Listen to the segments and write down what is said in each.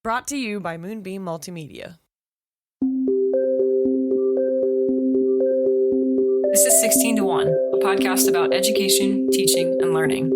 Brought to you by Moonbeam Multimedia. This is 16 to 1, a podcast about education, teaching, and learning.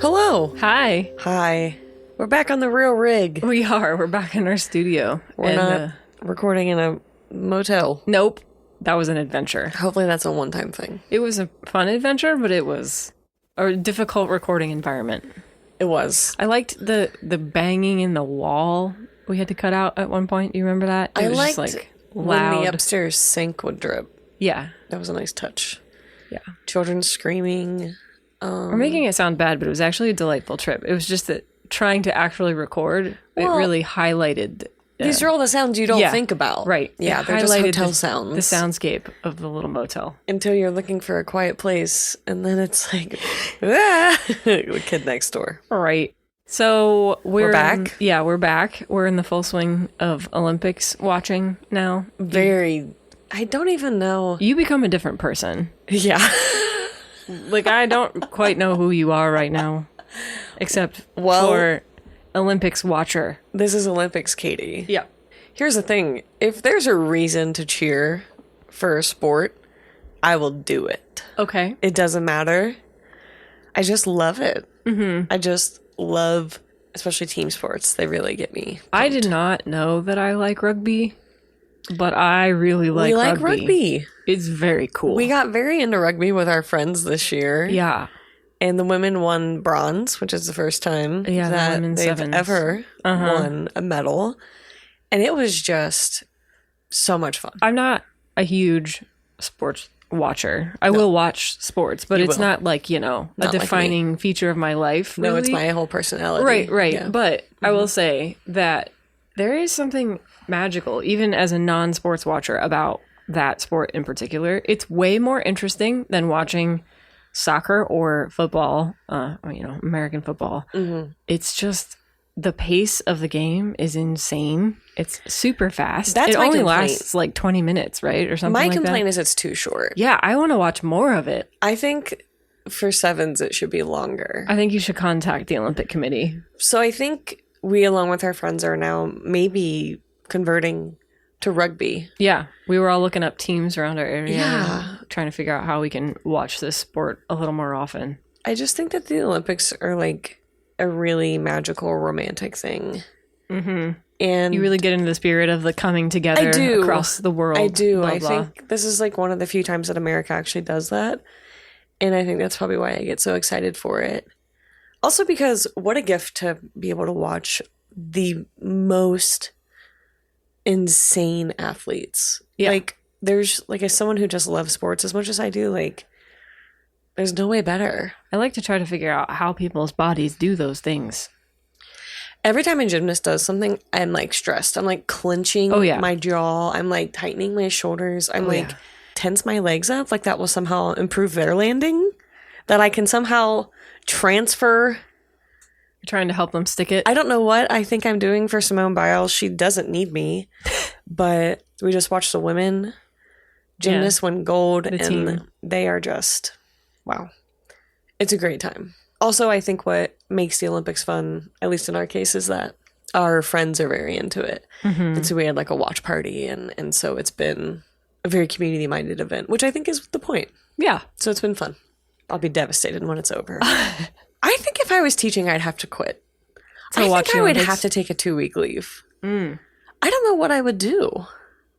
Hello. Hi. Hi. We're back on the real rig. We are. We're back in our studio. We're not recording in a motel. Nope. That was an adventure. Hopefully that's a one-time thing. It was a fun adventure, but it was a difficult recording environment. It was. I liked the banging in the wall we had to cut out at one point. Do you remember that? I was liked just, like, loud. when the upstairs sink would drip. Yeah. That was a nice touch. Yeah. Children screaming. We're making it sound bad, but it was actually a delightful trip. It was just that trying to actually record, it really highlighted... these are all the sounds you don't think about. Right. Yeah, it they're just hotel sounds. The soundscape of the little motel. Until you're looking for a quiet place, and then it's like, the kid next door. Right. So we're back? We're back. We're in the full swing of Olympics watching now. I don't even know. You become a different person. Yeah. Like, I don't quite know who you are right now, except for Olympics watcher. This is Olympics, Katie. Yeah. Here's the thing. If there's a reason to cheer for a sport, I will do it. Okay. It doesn't matter. I just love it. Mm-hmm. I just love, especially team sports. They really get me pumped. I did not know that I like rugby, but I really like rugby. We like rugby. It's very cool. We got very into rugby with our friends this year. Yeah. And the women won bronze, which is the first time that they've sevens. ever won a medal. And it was just so much fun. I'm not a huge sports watcher. I will watch sports, but it's not like, a defining feature of my life. Really. No, it's my whole personality. Right. Yeah. But I will say that there is something magical, even as a non-sports watcher, about that sport in particular. It's way more interesting than watching soccer or football, American football. Mm-hmm. It's just the pace of the game is insane. It's super fast. It only lasts like 20 minutes, right? Or something like that. My complaint is it's too short. Yeah, I want to watch more of it. I think for sevens it should be longer. I think you should contact the Olympic Committee. So I think we, along with our friends, are now maybe converting to rugby. Yeah, we were all looking up teams around our area, trying to figure out how we can watch this sport a little more often. I just think that the Olympics are like a really magical, romantic thing. Mm-hmm. And you really get into the spirit of the coming together across the world. I do. Blah, I blah. think this is like one of the few times that America actually does that. And I think that's probably why I get so excited for it. Also because what a gift to be able to watch the most insane athletes. Yeah. Like, there's, like, as someone who just loves sports as much as I do, like, there's no way better. I like to try to figure out how people's bodies do those things. Every time a gymnast does something, I'm, like, stressed. I'm, like, clenching my jaw. I'm, like, tightening my shoulders. I'm, tense my legs up. Like, that will somehow improve their landing. That I can somehow transfer. Trying to help them stick it. I don't know what I think I'm doing for Simone Biles. She doesn't need me, but we just watched the women gymnasts win gold, and they are just, wow. It's a great time. Also, I think what makes the Olympics fun, at least in our case, is that our friends are very into it. Mm-hmm. And so we had like a watch party, and so it's been a very community-minded event, which I think is the point. Yeah. So it's been fun. I'll be devastated when it's over. I think if I was teaching, I'd have to quit. I think I would have to take a 2-week leave. I don't know what I would do.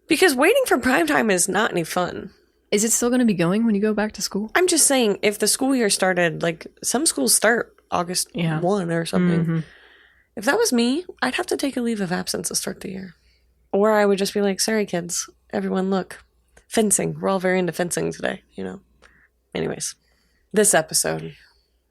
Because waiting for prime time is not any fun. Is it still going to be going when you go back to school? I'm just saying, if the school year started, like, some schools start August 1 or something. Mm-hmm. If that was me, I'd have to take a leave of absence to start the year. Or I would just be like, sorry, kids. Everyone, look. Fencing. We're all very into fencing today, Anyways, this episode.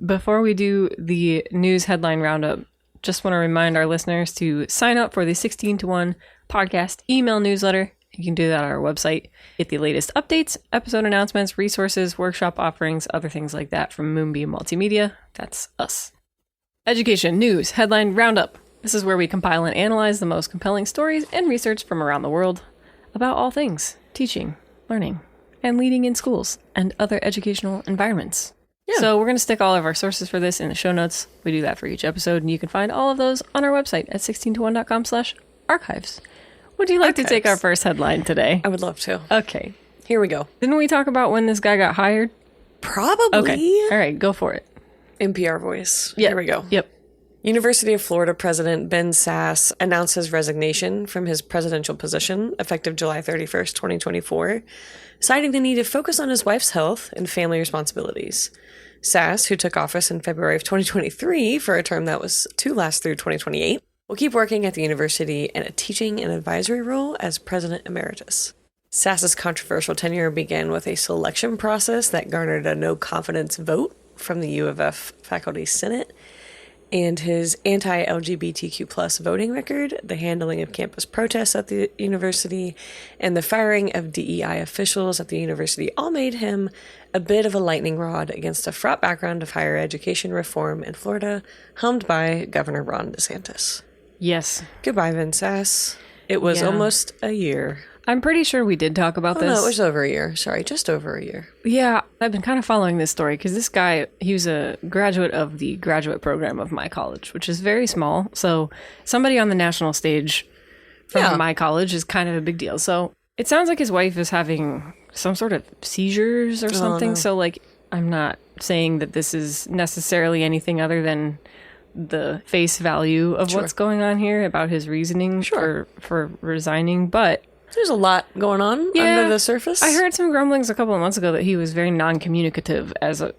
Before we do the news headline roundup, just want to remind our listeners to sign up for the 16 to 1 podcast email newsletter. You can do that on our website. Get the latest updates, episode announcements, resources, workshop offerings, other things like that from Moonbeam Multimedia. That's us. Education news headline Roundup. This is where we compile and analyze the most compelling stories and research from around the world about all things teaching, learning, and leading in schools and other educational environments. Yeah. So we're going to stick all of our sources for this in the show notes. We do that for each episode, and you can find all of those on our website at 16to1.com/archives. Would you like to take our first headline today? I would love to. Okay. Here we go. Didn't we talk about when this guy got hired? Probably. Okay. All right, go for it. NPR voice. Yep. Here we go. Yep. University of Florida President Ben Sasse announced his resignation from his presidential position effective July 31st, 2024, citing the need to focus on his wife's health and family responsibilities. Sasse, who took office in February of 2023 for a term that was to last through 2028, will keep working at the university in a teaching and advisory role as president emeritus. Sasse's controversial tenure began with a selection process that garnered a no-confidence vote from the U of F Faculty Senate, and his anti-LGBTQ plus voting record, the handling of campus protests at the university, and the firing of DEI officials at the university all made him a bit of a lightning rod against a fraught background of higher education reform in Florida, helmed by Governor Ron DeSantis. Yes. Goodbye, Ben Sasse. It was almost a year. I'm pretty sure we did talk about this. No, it was over a year. Sorry, just over a year. Yeah, I've been kind of following this story because this guy, he was a graduate of the graduate program of my college, which is very small. So somebody on the national stage from my college is kind of a big deal. So it sounds like his wife is having some sort of seizures or something. No. So like, I'm not saying that this is necessarily anything other than the face value of what's going on here about his reasoning for resigning, but there's a lot going on under the surface. I heard some grumblings a couple of months ago that he was very non-communicative as a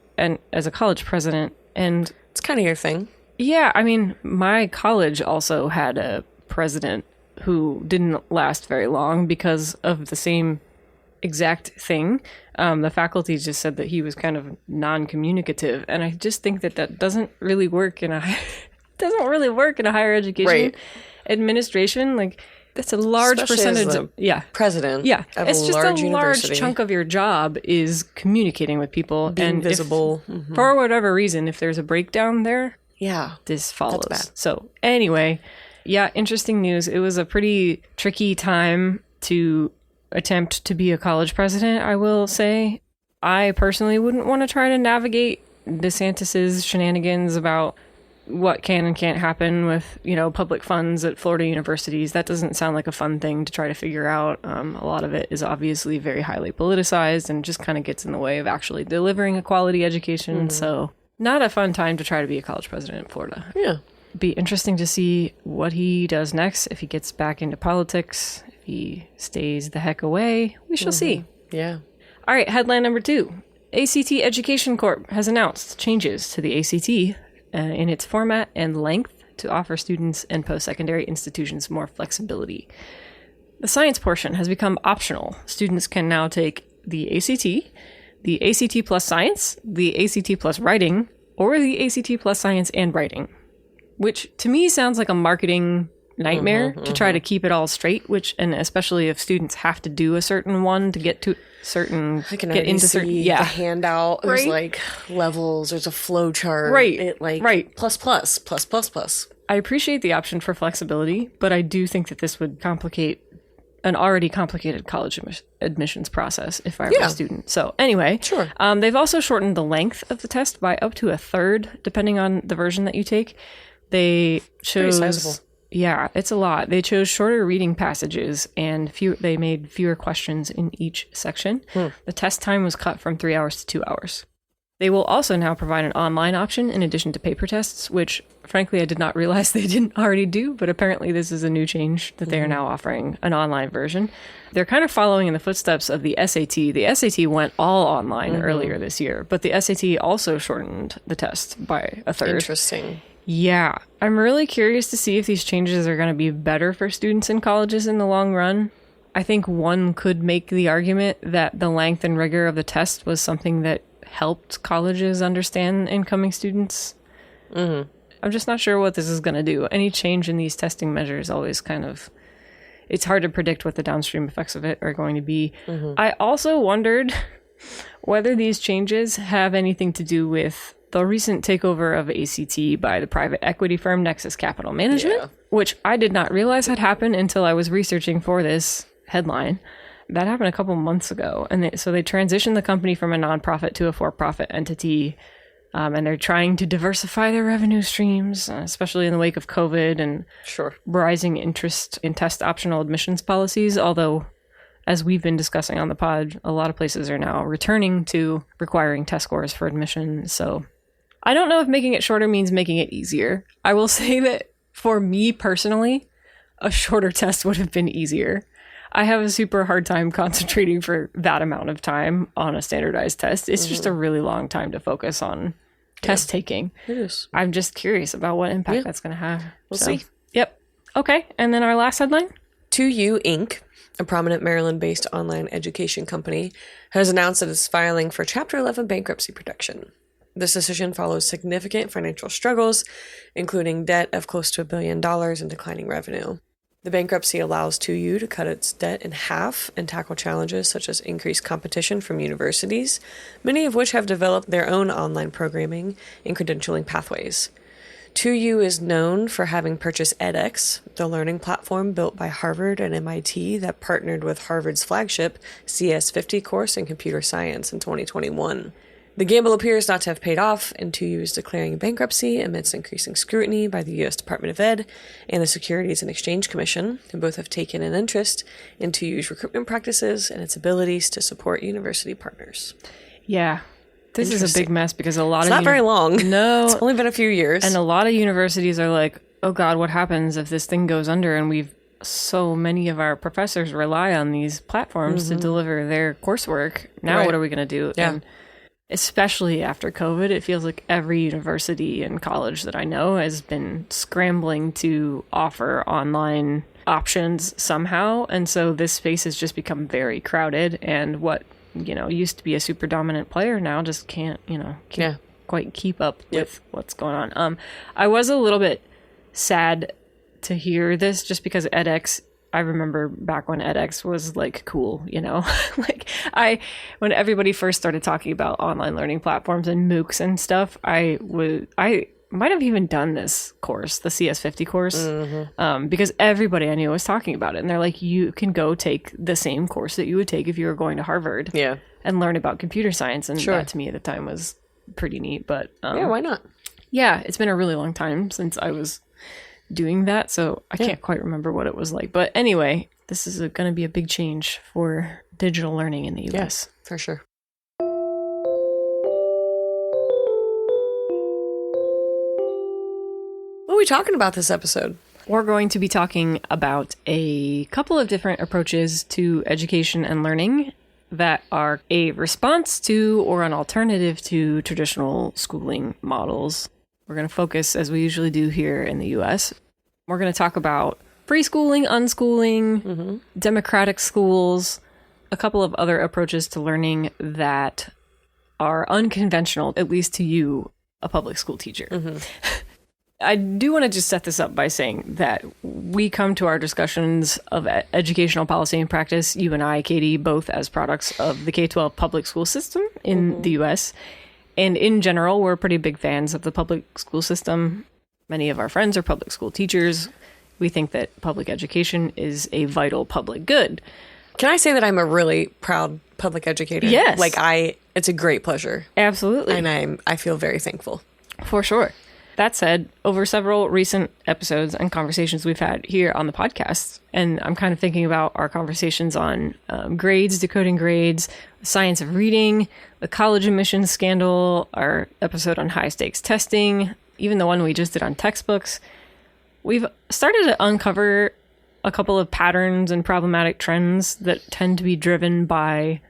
college president, and it's kind of your thing. Yeah, I mean, my college also had a president who didn't last very long because of the same exact thing. The faculty just said that he was kind of non-communicative, and I just think that doesn't really work in a higher education administration. Like, that's a large percentage of president. Yeah, of it's a just large a university. Large chunk of your job is communicating with people, being visible. For whatever reason, if there's a breakdown there, this follows. That's bad. So anyway, interesting news. It was a pretty tricky time to attempt to be a college president, I will say. I personally wouldn't want to try to navigate DeSantis's shenanigans about what can and can't happen with, public funds at Florida universities. That doesn't sound like a fun thing to try to figure out. A lot of it is obviously very highly politicized and just kind of gets in the way of actually delivering a quality education. So not a fun time to try to be a college president in Florida. Yeah. Be interesting to see what he does next, if he gets back into politics, if he stays the heck away. We shall see. Yeah. All right, headline number 2. ACT Education Corp has announced changes to the ACT in its format and length to offer students and post-secondary institutions more flexibility. The science portion has become optional. Students can now take the ACT plus science, the ACT plus writing, or the ACT plus science and writing, which to me sounds like a marketing nightmare to try to keep it all straight, and especially if students have to do a certain one to get to certain, I can get into certain, the handout. There's like levels. There's a flow chart. Plus. I appreciate the option for flexibility, but I do think that this would complicate an already complicated college admissions process if I were a student. So anyway, they've also shortened the length of the test by up to a third, depending on the version that you take. They chose, pretty sizable. Yeah, it's a lot. They chose shorter reading passages and they made fewer questions in each section. The test time was cut from 3 hours to 2 hours. They will also now provide an online option in addition to paper tests, which frankly I did not realize they didn't already do, but apparently this is a new change that they are now offering an online version. They're kind of following in the footsteps of the SAT. The SAT went all online earlier this year, but the SAT also shortened the test by a third. Interesting. Yeah, I'm really curious to see if these changes are going to be better for students in colleges in the long run. I think one could make the argument that the length and rigor of the test was something that helped colleges understand incoming students. I'm just not sure what this is going to do. Any change in these testing measures always it's hard to predict what the downstream effects of it are going to be. I also wondered whether these changes have anything to do with the recent takeover of ACT by the private equity firm Nexus Capital Management, which I did not realize had happened until I was researching for this headline. That happened a couple months ago. And so they transitioned the company from a nonprofit to a for-profit entity. And they're trying to diversify their revenue streams, especially in the wake of COVID and rising interest in test optional admissions policies. Although, as we've been discussing on the pod, a lot of places are now returning to requiring test scores for admission. So I don't know if making it shorter means making it easier. I will say that for me personally, a shorter test would have been easier. I have a super hard time concentrating for that amount of time on a standardized test. It's just a really long time to focus on test taking. It is. I'm just curious about what impact that's going to have. We'll see. Yep. Okay. And then our last headline. 2U Inc., a prominent Maryland-based online education company, has announced that it's filing for Chapter 11 bankruptcy protection. This decision follows significant financial struggles, including debt of close to $1 billion and declining revenue. The bankruptcy allows 2U to cut its debt in half and tackle challenges such as increased competition from universities, many of which have developed their own online programming and credentialing pathways. 2U is known for having purchased edX, the learning platform built by Harvard and MIT that partnered with Harvard's flagship CS50 course in computer science in 2021. The gamble appears not to have paid off, and 2U is declaring bankruptcy amidst increasing scrutiny by the U.S. Department of Ed and the Securities and Exchange Commission, who both have taken an interest in 2U's recruitment practices and its abilities to support university partners. Yeah. This is a big mess because a lot it's not very long. No. It's only been a few years. And a lot of universities are like, oh God, what happens if this thing goes under? And so many of our professors rely on these platforms to deliver their coursework. Now what are we going to do? Yeah. And especially after COVID, it feels like every university and college that I know has been scrambling to offer online options somehow. And so this space has just become very crowded, and what, used to be a super dominant player now just can't, quite keep up with what's going on. I was a little bit sad to hear this just because edX, I remember back when edX was like cool, when everybody first started talking about online learning platforms and MOOCs and stuff, I might have even done this course, the CS50 course, because everybody I knew was talking about it. And they're like, you can go take the same course that you would take if you were going to Harvard and learn about computer science. And that to me at the time was pretty neat. But why not? Yeah, it's been a really long time since I was doing that, so I can't quite remember what it was like. But anyway, this is going to be a big change for digital learning in the US. Yes, for sure. What are we talking about this episode? We're going to be talking about a couple of different approaches to education and learning that are a response to or an alternative to traditional schooling models. We're going to focus, as we usually do here in the U.S. We're going to talk about free schooling, unschooling, democratic schools, a couple of other approaches to learning that are unconventional, at least to you, a public school teacher. I do want to just set this up by saying that we come to our discussions of educational policy and practice, you and I, Katie, both as products of the K-12 public school system in the U.S., and in general, we're pretty big fans of the public school system. Many of our friends are public school teachers. We think that public education is a vital public good. Can I say that I'm a really proud public educator? Yes. It's a great pleasure. Absolutely. And I feel very thankful. For sure. That said, over several recent episodes and conversations we've had here on the podcast, and I'm kind of thinking about our conversations on grades, decoding grades, the science of reading, the college admissions scandal, our episode on high stakes testing, even the one we just did on textbooks, we've started to uncover a couple of patterns and problematic trends that tend to be driven by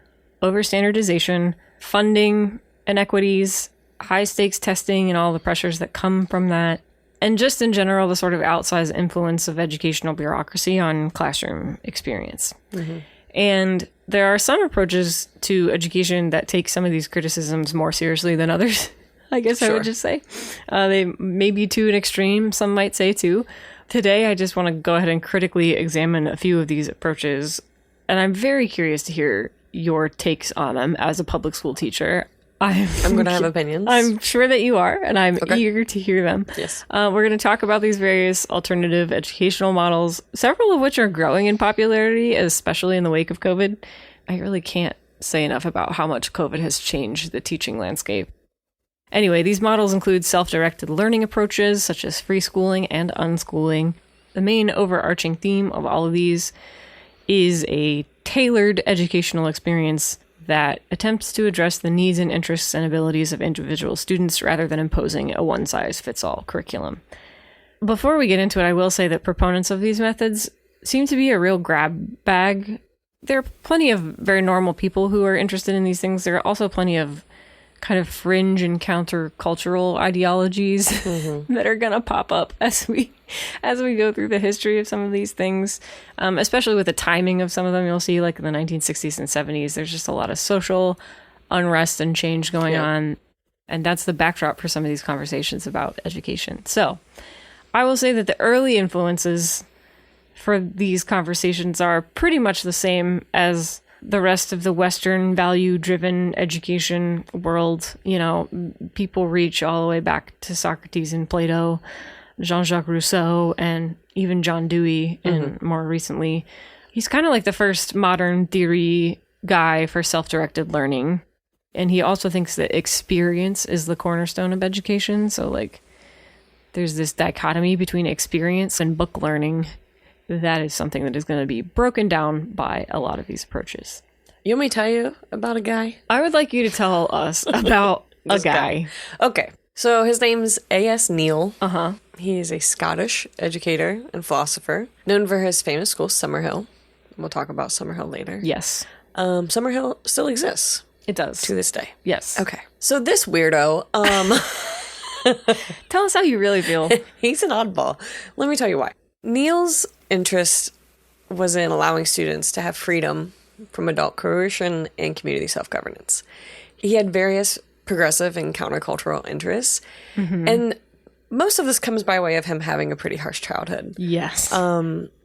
overstandardization, funding inequities, high stakes testing and all the pressures that come from that, and just in general, the sort of outsized influence of educational bureaucracy on classroom experience. And there are some approaches to education that take some of these criticisms more seriously than others, I guess I would just say. They may be to an extreme, some might say too. Today, I just want to go ahead and critically examine a few of these approaches, and I'm very curious to hear your takes on them as a public school teacher. I'm going to have opinions. I'm sure that you are, and I'm eager to hear them. Yes. We're going to talk about these various alternative educational models, several of which are growing in popularity, especially in the wake of COVID. I really can't say enough about how much COVID has changed the teaching landscape. Anyway, these models include self-directed learning approaches, such as free schooling and unschooling. The main overarching theme of all of these is a tailored educational experience that attempts to address the needs and interests and abilities of individual students rather than imposing a one-size-fits-all curriculum. Before we get into it, I will say that proponents of these methods seem to be a real grab bag. There are plenty of very normal people who are interested in these things. There are also plenty of kind of fringe and countercultural ideologies that are going to pop up as we go through the history of some of these things, especially with the timing of some of them. You'll see, like in the 1960s and 70s, there's just a lot of social unrest and change going on. And that's the backdrop for some of these conversations about education. So I will say that the early influences for these conversations are pretty much the same as the rest of the Western value-driven education world. You know, people reach all the way back to Socrates and Plato, Jean-Jacques Rousseau, and even John Dewey, and more recently. He's kind of like the first modern theory guy for self-directed learning. And he also thinks that experience is the cornerstone of education. So, like, there's this dichotomy between experience and book learning. That is something that is going to be broken down by a lot of these approaches. You want me to tell you about a guy? I would like you to tell us about a guy. Okay. So his name's A.S. Neill. He is a Scottish educator and philosopher, known for his famous school, Summerhill. We'll talk about Summerhill later. Yes. Summerhill still exists. It does. To this day. Yes. Okay. So this weirdo... Tell us how you really feel. He's an oddball. Let me tell you why. Neill's interest was in allowing students to have freedom from adult coercion and community self-governance. He had various progressive and countercultural interests, and most of this comes by way of him having a pretty harsh childhood. Yes.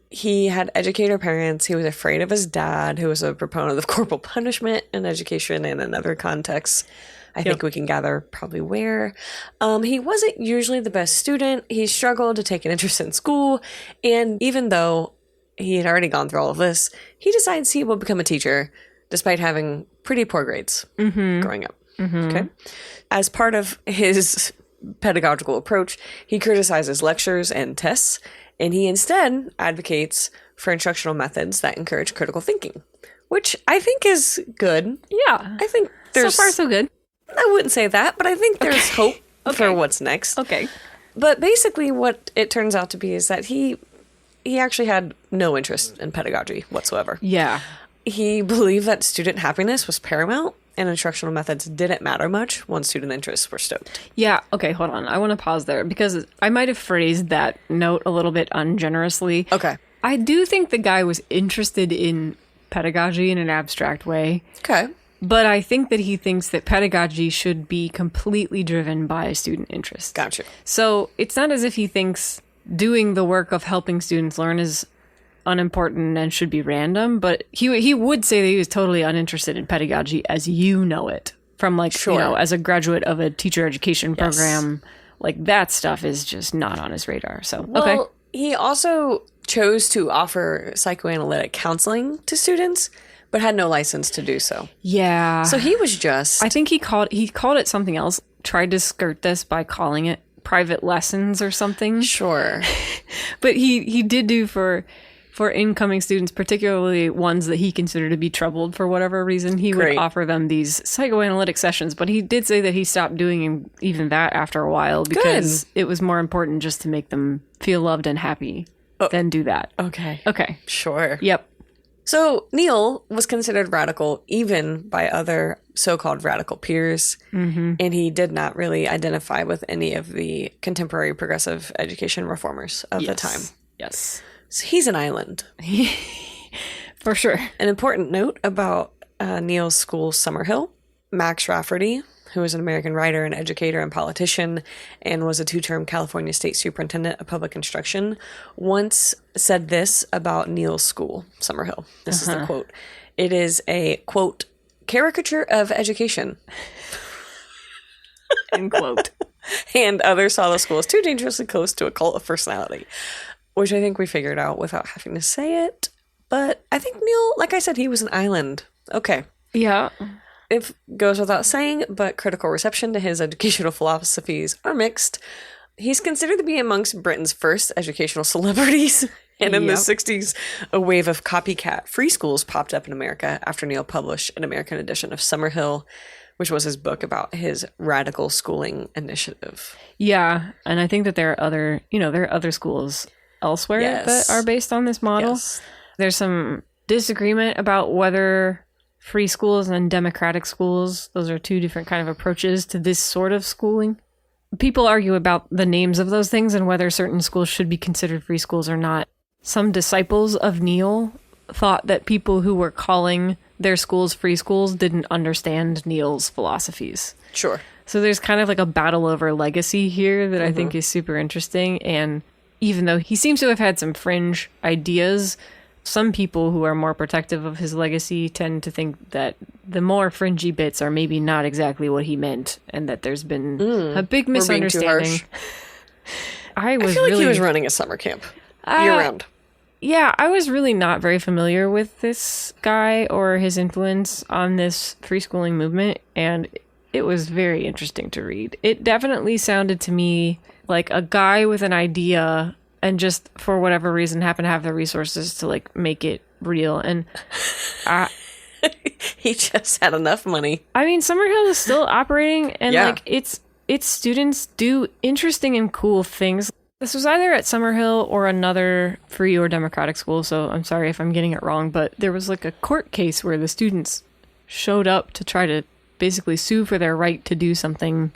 He had educator parents. He was afraid of his dad, who was a proponent of corporal punishment in education and in other contexts. I think we can gather probably where. He wasn't usually the best student. He struggled to take an interest in school. And even though he had already gone through all of this, he decides he will become a teacher despite having pretty poor grades growing up. Okay. As part of his pedagogical approach, he criticizes lectures and tests, and he instead advocates for instructional methods that encourage critical thinking, which I think is good. Yeah. I think there's... So far, so good. I wouldn't say that, but I think there's hope for what's next. Okay. But basically what it turns out to be is that he actually had no interest in pedagogy whatsoever. Yeah. He believed that student happiness was paramount and instructional methods didn't matter much once student interests were stoked. Yeah. Okay, hold on. I want to pause there because I might have phrased that note a little bit ungenerously. Okay. I do think the guy was interested in pedagogy in an abstract way. Okay. But I think that he thinks that pedagogy should be completely driven by student interest. Gotcha. So it's not as if he thinks doing the work of helping students learn is unimportant and should be random, but he would say that he was totally uninterested in pedagogy as you know it. From like, you know, as a graduate of a teacher education program, like that stuff is just not on his radar. So, well, he also chose to offer psychoanalytic counseling to students, but had no license to do so. Yeah. So he was just... I think he called it something else, tried to skirt this by calling it private lessons or something. Sure. But he did do for incoming students, particularly ones that he considered to be troubled for whatever reason, he would offer them these psychoanalytic sessions. But he did say that he stopped doing even that after a while because it was more important just to make them feel loved and happy than do that. Okay. Sure. Yep. So Neill was considered radical even by other so-called radical peers, and he did not really identify with any of the contemporary progressive education reformers of the time. Yes. So he's an island. For sure. An important note about Neill's school, Summerhill, Max Rafferty, who was an American writer and educator and politician and was a 2-term California state superintendent of public instruction, once said this about Neill's school, Summerhill. This is the quote. It is a, quote, caricature of education. End quote. And others saw the school as too dangerously close to a cult of personality, which I think we figured out without having to say it. But I think Neill, like I said, he was an island. Okay. Yeah. It goes without saying, but critical reception to his educational philosophies are mixed. He's considered to be amongst Britain's first educational celebrities. And in the 60s, a wave of copycat free schools popped up in America after Neill published an American edition of Summerhill, which was his book about his radical schooling initiative. Yeah. And I think that there are other schools elsewhere that are based on this model. Yes. There's some disagreement about whether free schools and democratic schools, those are two different kind of approaches to this sort of schooling. People argue about the names of those things and whether certain schools should be considered free schools or not. Some disciples of Neill thought that people who were calling their schools free schools didn't understand Neill's philosophies. Sure. So there's kind of like a battle over legacy here that I think is super interesting. And even though he seems to have had some fringe ideas, some people who are more protective of his legacy tend to think that the more fringy bits are maybe not exactly what he meant and that there's been a big misunderstanding. I feel like he was running a summer camp year-round. Yeah, I was really not very familiar with this guy or his influence on this free schooling movement, and it was very interesting to read. It definitely sounded to me like a guy with an idea and just for whatever reason happened to have the resources to like make it real. And he just had enough money. I mean, Summerhill is still operating, and like its students do interesting and cool things. This was either at Summerhill or another free or democratic school, so I'm sorry if I'm getting it wrong, but there was like a court case where the students showed up to try to basically sue for their right to do something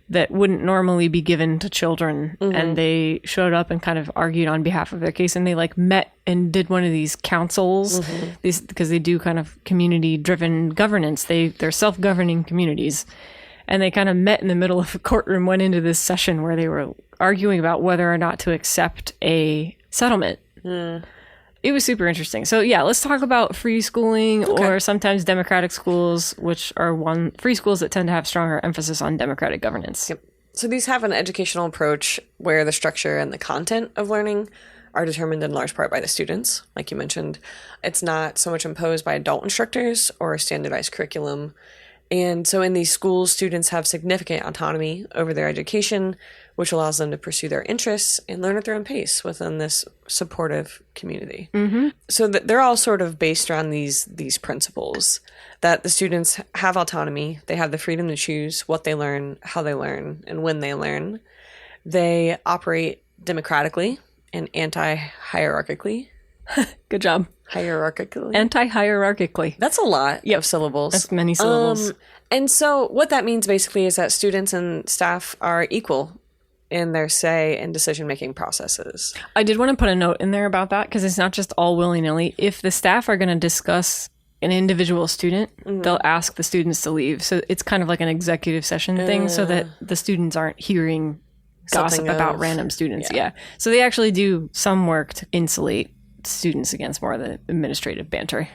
that wouldn't normally be given to children. And they showed up and kind of argued on behalf of their case, and they like met and did one of these councils, these, because they do kind of community-driven governance. They're self-governing communities. And they kind of met in the middle of a courtroom, went into this session where they were arguing about whether or not to accept a settlement. It was super interesting. So yeah, let's talk about free schooling or sometimes democratic schools, which are free schools that tend to have stronger emphasis on democratic governance. Yep. So these have an educational approach where the structure and the content of learning are determined in large part by the students, like you mentioned. It's not so much imposed by adult instructors or a standardized curriculum. And so in these schools, students have significant autonomy over their education, which allows them to pursue their interests and learn at their own pace within this supportive community. So they're all sort of based around these principles, that the students have autonomy, they have the freedom to choose what they learn, how they learn, and when they learn. They operate democratically and anti-hierarchically. Good job. Hierarchically. Anti-hierarchically. That's a lot of syllables. That's many syllables. And so what that means basically is that students and staff are equal in their say and decision-making processes. I did want to put a note in there about that because it's not just all willy-nilly. If the staff are going to discuss an individual student, they'll ask the students to leave. So it's kind of like an executive session thing so that the students aren't hearing gossip about random students. Yeah. So they actually do some work to insulate students against more of the administrative banter.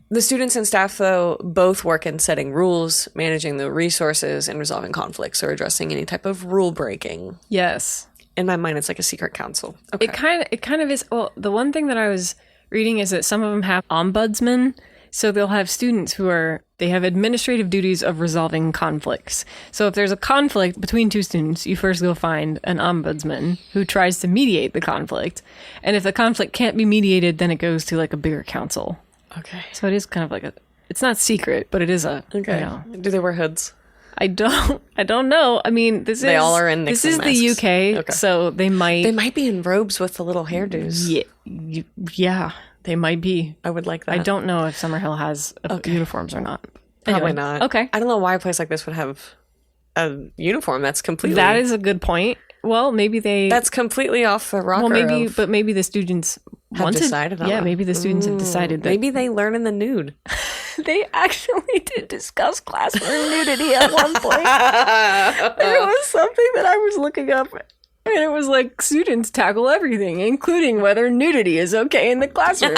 The students and staff, though, both work in setting rules, managing the resources, and resolving conflicts or addressing any type of rule breaking. Yes. In my mind, it's like a secret council. Okay. It kind of is. Well, the one thing that I was reading is that some of them have ombudsmen. So they'll have students they have administrative duties of resolving conflicts. So if there's a conflict between two students, you first go find an ombudsman who tries to mediate the conflict. And if the conflict can't be mediated, then it goes to like a bigger council. Okay. So it is kind of like it's not secret, but it is a, okay. Do they wear hoods? I don't know. I mean, they all are in Nixon masks. The UK, so they might be in robes with the little hairdos. Yeah, they might be. I would like that. I don't know if Summerhill has uniforms or not. Probably not. Okay. I don't know why a place like this would have a uniform that's completely... That is a good point. Well, maybe that's completely off the rocker. Well, maybe the students have decided on it. Yeah, maybe the students have decided that... Maybe they learn in the nude. They actually did discuss classroom nudity at one point. There was something that I was looking up, and it was like, students tackle everything, including whether nudity is okay in the classroom.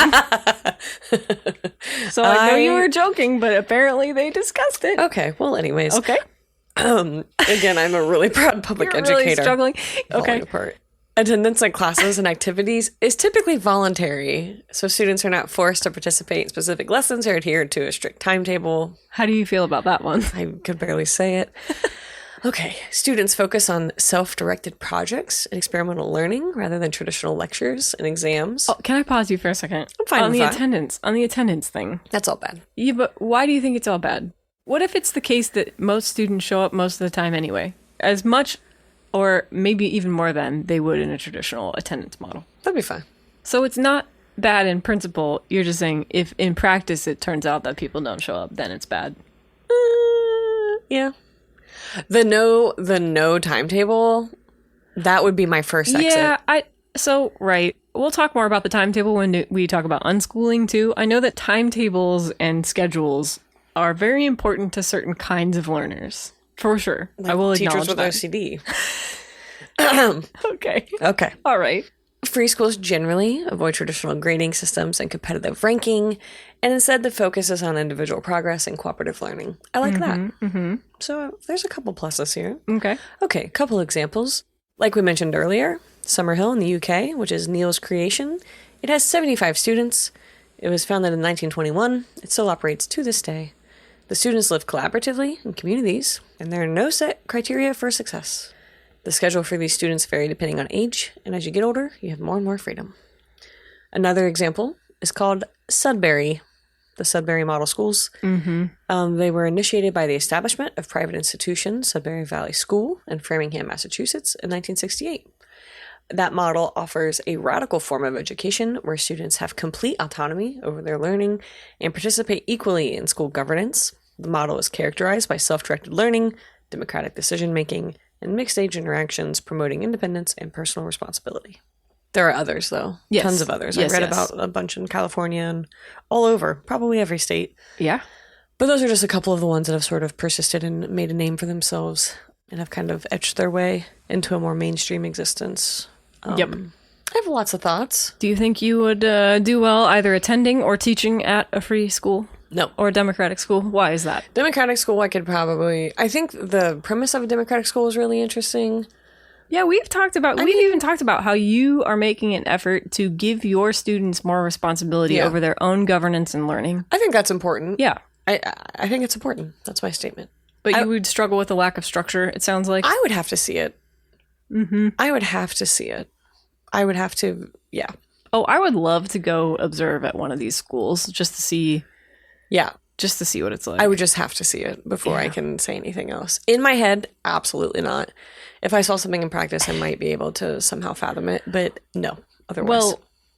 So I know you were joking, but apparently they discussed it. Okay, well, anyways. Okay. Again, I'm a really proud public You're educator. really struggling. Okay. Falling apart. Attendance at classes and activities is typically voluntary, so students are not forced to participate in specific lessons or adhere to a strict timetable. How do you feel about that one? I could barely say it. Okay, students focus on self-directed projects and experimental learning rather than traditional lectures and exams. Oh, can I pause you for a second? I'm fine on with the that. attendance thing. That's all bad. Yeah, but why do you think it's all bad? What if it's the case that most students show up most of the time anyway? As much or maybe even more than they would in a traditional attendance model. That'd be fine. So it's not bad in principle. You're just saying if in practice it turns out that people don't show up, then it's bad. Yeah. The no timetable, that would be my first exit. Yeah, right. We'll talk more about the timetable when we talk about unschooling too. I know that timetables and schedules are very important to certain kinds of learners. For sure. Like I will teachers acknowledge with that. OCD. Okay. Okay. All right. Free schools generally avoid traditional grading systems and competitive ranking, and instead the focus is on individual progress and cooperative learning. I like that. Mm-hmm. So there's a couple pluses here. Okay. Okay, a couple examples. Like we mentioned earlier, Summerhill in the UK, which is Neill's creation, it has 75 students. It was founded in 1921. It still operates to this day. The students live collaboratively in communities, and there are no set criteria for success. The schedule for these students vary depending on age, and as you get older, you have more and more freedom. Another example is called Sudbury, the Sudbury Model Schools. Mm-hmm. They were initiated by the establishment of private institution Sudbury Valley School in Framingham, Massachusetts in 1968. That model offers a radical form of education where students have complete autonomy over their learning and participate equally in school governance. The model is characterized by self-directed learning, democratic decision-making, and mixed-age interactions promoting independence and personal responsibility. There are others, though. Yes. Tons of others. Yes, I read about a bunch in California and all over, probably every state. Yeah. But those are just a couple of the ones that have sort of persisted and made a name for themselves and have kind of etched their way into a more mainstream existence. Yep. I have lots of thoughts. Do you think you would do well either attending or teaching at a free school? No. Or a democratic school? Why is that? Democratic school, I think the premise of a democratic school is really interesting. Yeah, we've even talked about how you are making an effort to give your students more responsibility over their own governance and learning. I think that's important. Yeah. I think it's important. That's my statement. But you would struggle with the lack of structure, it sounds like. I would have to see it. Mm-hmm. I would have to see it. I would have to, yeah. Oh, I would love to go observe at one of these schools just to see. Yeah. Just to see what it's like. I would just have to see it before I can say anything else. In my head, absolutely not. If I saw something in practice, I might be able to somehow fathom it, but no, otherwise.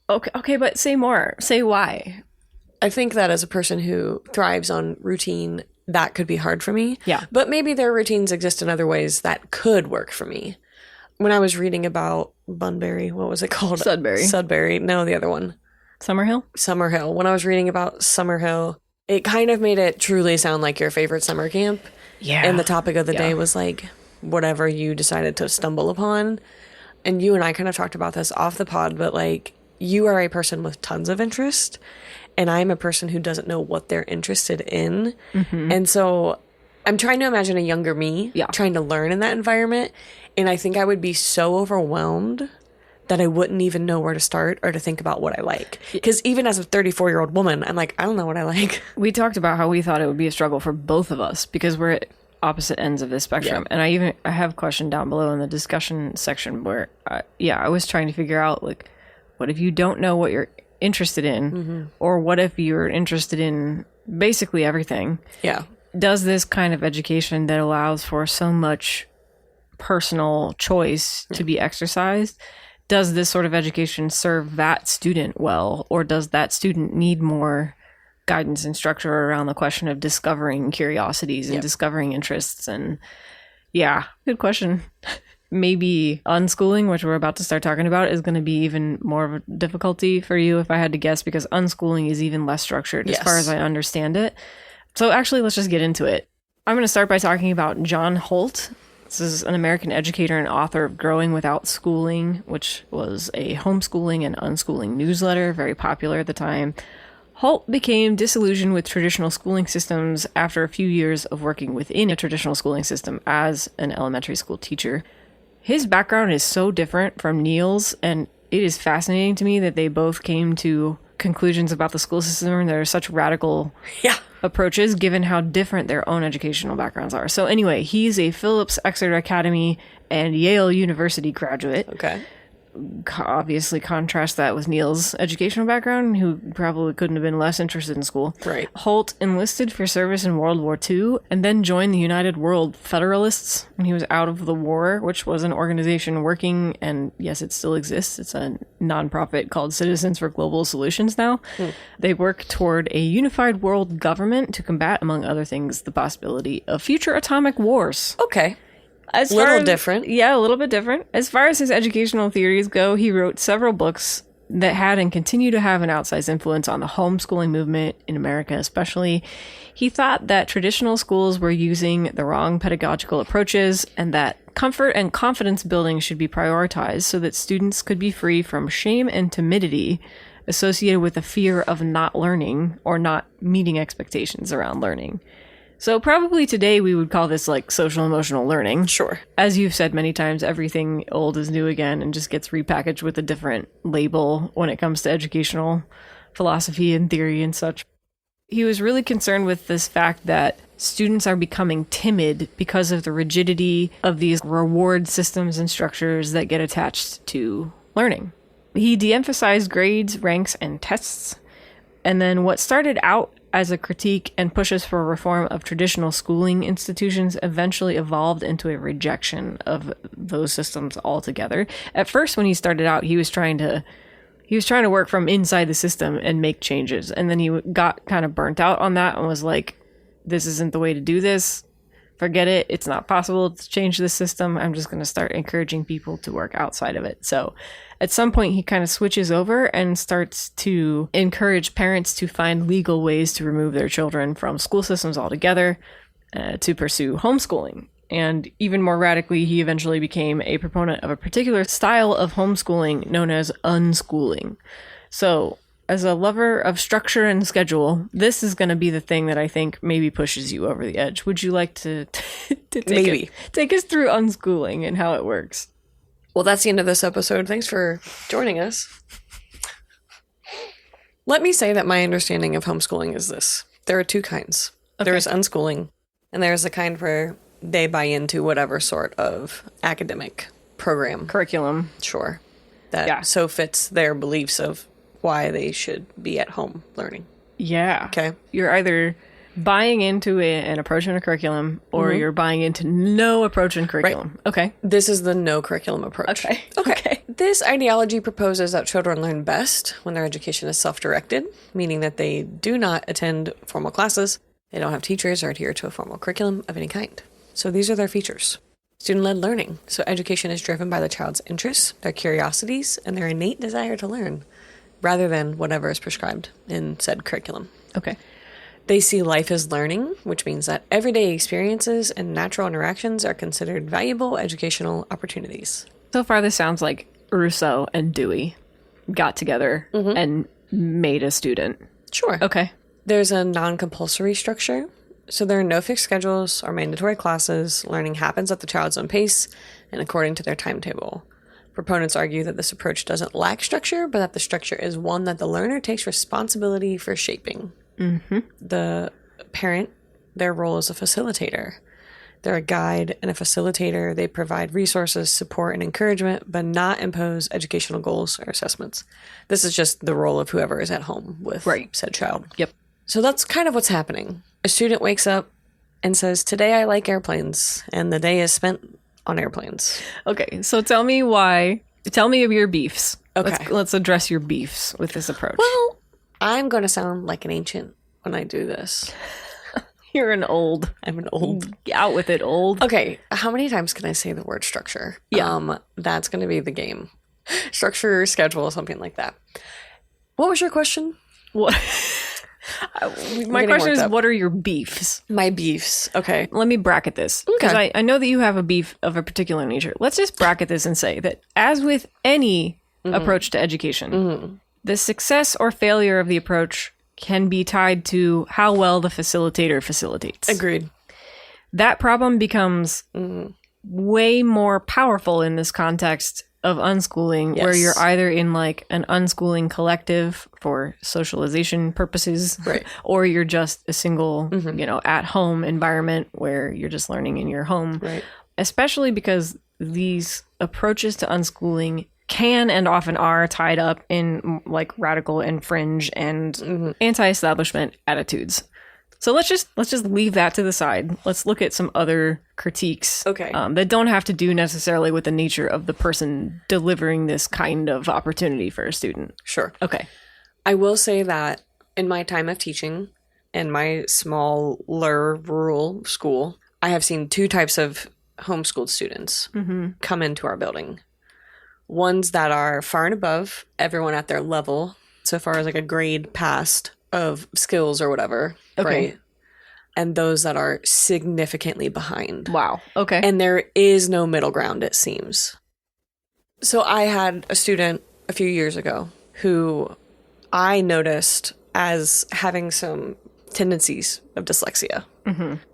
Well, okay, but say more. Say why. I think that as a person who thrives on routine, that could be hard for me. Yeah. But maybe their routines exist in other ways that could work for me. When I was reading about Bunbury, what was it called? Sudbury. No, the other one. Summerhill. When I was reading about Summerhill, it kind of made it truly sound like your favorite summer camp. Yeah. And the topic of the day was like whatever you decided to stumble upon. And you and I kind of talked about this off the pod, but like you are a person with tons of interest and I'm a person who doesn't know what they're interested in. Mm-hmm. And so I'm trying to imagine a younger me trying to learn in that environment. And I think I would be so overwhelmed that I wouldn't even know where to start or to think about what I like. Because even as a 34-year-old woman, I'm like, I don't know what I like. We talked about how we thought it would be a struggle for both of us because we're at opposite ends of this spectrum. And I have a question down below in the discussion section where, I was trying to figure out, like, what if you don't know what you're interested in? Mm-hmm. Or what if you're interested in basically everything? Yeah. Does this kind of education that allows for so much personal choice to be exercised, does this sort of education serve that student well, or does that student need more guidance and structure around the question of discovering curiosities and discovering interests? And good question. Maybe unschooling, which we're about to start talking about, is going to be even more of a difficulty for you if I had to guess, because unschooling is even less structured as far as I understand it. So actually, let's just get into it. I'm going to start by talking about John Holt. This is an American educator and author of Growing Without Schooling, which was a homeschooling and unschooling newsletter, very popular at the time. Holt became disillusioned with traditional schooling systems after a few years of working within a traditional schooling system as an elementary school teacher. His background is so different from Neill's, and it is fascinating to me that they both came to conclusions about the school system and there are such radical approaches given how different their own educational backgrounds are. So anyway, he's a Phillips Exeter Academy and Yale University graduate. Okay. Obviously contrast that with Neill's educational background, who probably couldn't have been less interested in school. Right. Holt enlisted for service in World War II and then joined the United World Federalists when he was out of the war, which was an organization working, and yes, it still exists. It's a nonprofit called Citizens for Global Solutions now. They work toward a unified world government to combat, among other things, the possibility of future atomic wars. Okay. A little different. Yeah, a little bit different. As far as his educational theories go, he wrote several books that had and continue to have an outsized influence on the homeschooling movement in America especially. He thought that traditional schools were using the wrong pedagogical approaches and that comfort and confidence building should be prioritized so that students could be free from shame and timidity associated with the fear of not learning or not meeting expectations around learning. So probably today we would call this like social emotional learning. Sure. As you've said many times, everything old is new again and just gets repackaged with a different label when it comes to educational philosophy and theory and such. He was really concerned with this fact that students are becoming timid because of the rigidity of these reward systems and structures that get attached to learning. He de-emphasized grades, ranks, and tests. And then what started out as a critique and pushes for reform of traditional schooling institutions eventually evolved into a rejection of those systems altogether. At first, when he started out, he was trying to work from inside the system and make changes. And then he got kind of burnt out on that and was like, this isn't the way to do this. Forget it. It's not possible to change the system. I'm just going to start encouraging people to work outside of it. So at some point, he kind of switches over and starts to encourage parents to find legal ways to remove their children from school systems altogether to pursue homeschooling. And even more radically, he eventually became a proponent of a particular style of homeschooling known as unschooling. So as a lover of structure and schedule, this is going to be the thing that I think maybe pushes you over the edge. Would you like to take us through unschooling and how it works? Well, that's the end of this episode. Thanks for joining us. Let me say that my understanding of homeschooling is this. There are two kinds. Okay. There is unschooling, and there is the kind where they buy into whatever sort of academic program. Curriculum. Sure. That so fits their beliefs of why they should be at home learning. Yeah. Okay. You're either buying into an approach and a curriculum, or you're buying into no approach and curriculum. Right. Okay. This is the no curriculum approach. Okay. This ideology proposes that children learn best when their education is self-directed, meaning that they do not attend formal classes, they don't have teachers or adhere to a formal curriculum of any kind. So these are their features. Student-led learning. So education is driven by the child's interests, their curiosities, and their innate desire to learn, rather than whatever is prescribed in said curriculum. Okay. They see life as learning, which means that everyday experiences and natural interactions are considered valuable educational opportunities. So far, this sounds like Rousseau and Dewey got together and made a student. Sure. Okay. There's a non-compulsory structure. So there are no fixed schedules or mandatory classes. Learning happens at the child's own pace and according to their timetable. Proponents argue that this approach doesn't lack structure, but that the structure is one that the learner takes responsibility for shaping. The parent, their role is a facilitator. They're a guide and a facilitator. They provide resources, support, and encouragement, but not impose educational goals or assessments. This is just the role of whoever is at home with said child. Yep. So that's kind of what's happening. A student wakes up and says, today I like airplanes, and the day is spent on airplanes. Okay, so tell me of your beefs. Okay. Let's address your beefs with this approach. Well, I'm going to sound like an ancient when I do this. You're an old. I'm an old. Get out with it, old. Okay, how many times can I say the word structure? Yeah. That's going to be the game. Structure, schedule, something like that. What was your question? What? My question is, what are your beefs? My beefs. Okay. Let me bracket this. Because I know that you have a beef of a particular nature. Let's just bracket this and say that as with any approach to education, the success or failure of the approach can be tied to how well the facilitator facilitates. Agreed. That problem becomes way more powerful in this context of unschooling, where you're either in like an unschooling collective for socialization purposes, right, or you're just a single, at home environment where you're just learning in your home. Right. Especially because these approaches to unschooling can and often are tied up in like radical and fringe and anti-establishment attitudes. So let's just leave that to the side. Let's look at some other critiques that don't have to do necessarily with the nature of the person delivering this kind of opportunity for a student. Sure. Okay. I will say that in my time of teaching in my smaller rural school, I have seen two types of homeschooled students come into our building. Ones that are far and above everyone at their level, so far as like a grade passed of skills or whatever, right? And those that are significantly behind. Wow. Okay. And there is no middle ground, it seems. So I had a student a few years ago who I noticed as having some tendencies of dyslexia.